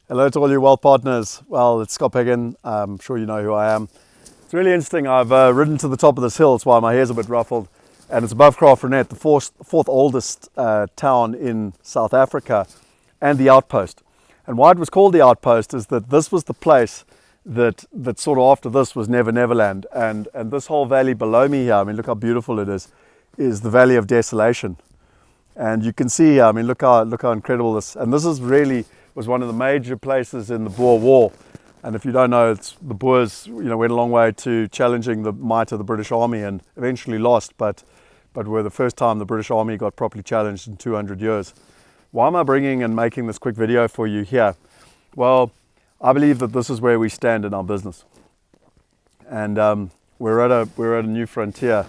Hello to all you wealth partners. Well, it's Scott Pagan. I'm sure you know who I am. It's really interesting. I've ridden to the top of this hill. It's why my hair's a bit ruffled. And it's above Graaff-Reinet, the fourth oldest town in South Africa, and the outpost. And why it was called the outpost is that this was the place that sort of after this was Never Neverland. And this whole valley below me here, I mean, look how beautiful it is the Valley of Desolation. And you can see here, I mean, look how incredible this, and this is really was one of the major places in the Boer War. And if you don't know, the Boers, went a long way to challenging the might of the British Army and eventually lost, but were the first time the British Army got properly challenged in 200 years. Why am I bringing and making this quick video for you here? Well, I believe that this is where we stand in our business. And we're at a new frontier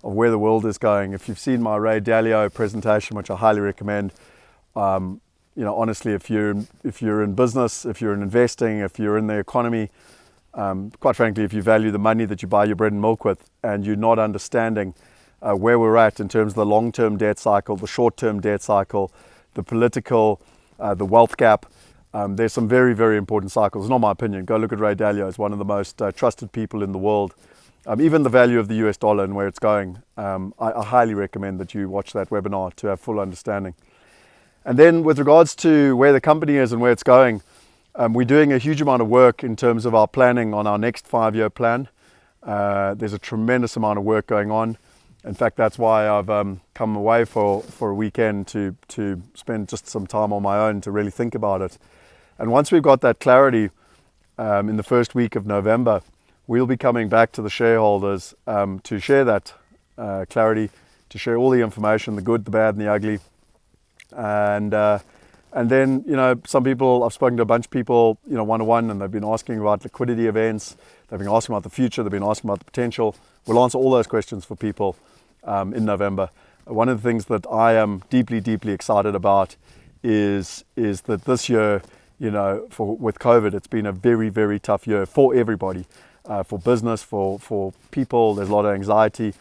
of where the world is going. If you've seen my Ray Dalio presentation, which I highly recommend, honestly, if you're in business, if you're in investing, if you're in the economy, quite frankly, if you value the money that you buy your bread and milk with, and you're not understanding where we're at in terms of the long-term debt cycle, the short-term debt cycle, the political, the wealth gap, there's some very, very important cycles. Not my opinion. Go look at Ray Dalio. He's one of the most trusted people in the world. Even the value of the US dollar and where it's going, I highly recommend that you watch that webinar to have full understanding. And then with regards to where the company is and where it's going, we're doing a huge amount of work in terms of our planning on our next 5-year plan. There's a tremendous amount of work going on. In fact, that's why I've come away for a weekend to spend just some time on my own to really think about it. And once we've got that clarity in the first week of November, we'll be coming back to the shareholders to share that clarity, to share all the information, the good, the bad, and the ugly. And then, some people, I've spoken to a bunch of people, one-on-one, and they've been asking about liquidity events. They've been asking about the future. They've been asking about the potential. We'll answer all those questions for people in November. One of the things that I am deeply, deeply excited about is that this year, with COVID, it's been a very, very tough year for everybody, for business, for people. There's a lot of anxiety.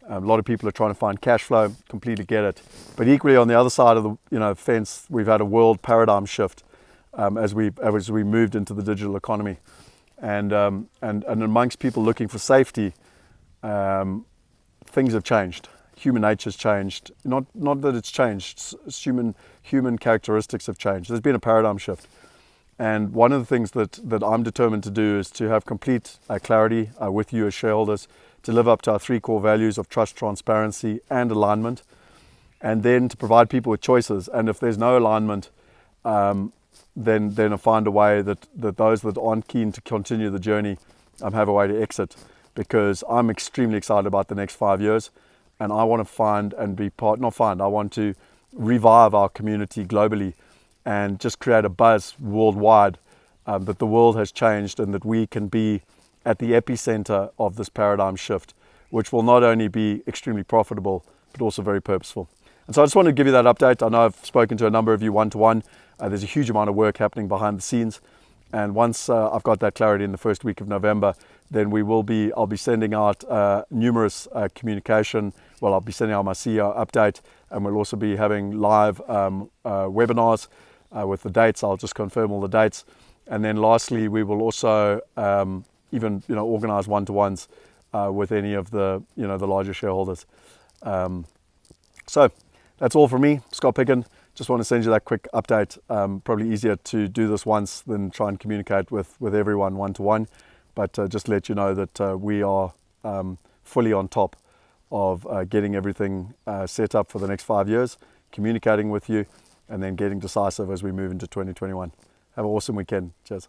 A lot of people are trying to find cash flow. Completely get it. But equally, on the other side of the fence, we've had a world paradigm shift as we moved into the digital economy, and amongst people looking for safety, things have changed. Human nature's changed. Not that it's changed. Human characteristics have changed. There's been a paradigm shift, and one of the things that I'm determined to do is to have complete clarity with you as shareholders, to live up to our 3 core values of trust, transparency, and alignment, and then to provide people with choices. And if there's no alignment, then I find a way that those that aren't keen to continue the journey have a way to exit, because I'm extremely excited about the next 5 years, and I want to I want to revive our community globally and just create a buzz worldwide that the world has changed and that we can be at the epicenter of this paradigm shift, which will not only be extremely profitable, but also very purposeful. And so I just wanted to give you that update. I know I've spoken to a number of you one-to-one. There's a huge amount of work happening behind the scenes. And once I've got that clarity in the first week of November, then I'll be sending out numerous communication. Well, I'll be sending out my CEO update, and we'll also be having live webinars with the dates. I'll just confirm all the dates. And then lastly, we will also even organize one-to-ones with any of the the larger shareholders. So that's all from me, Scott Pagan. Just want to send you that quick update. Probably easier to do this once than try and communicate with everyone one-to-one, but just to let you know that we are fully on top of getting everything set up for the next 5 years, communicating with you, and then getting decisive as we move into 2021. Have an awesome weekend. Cheers.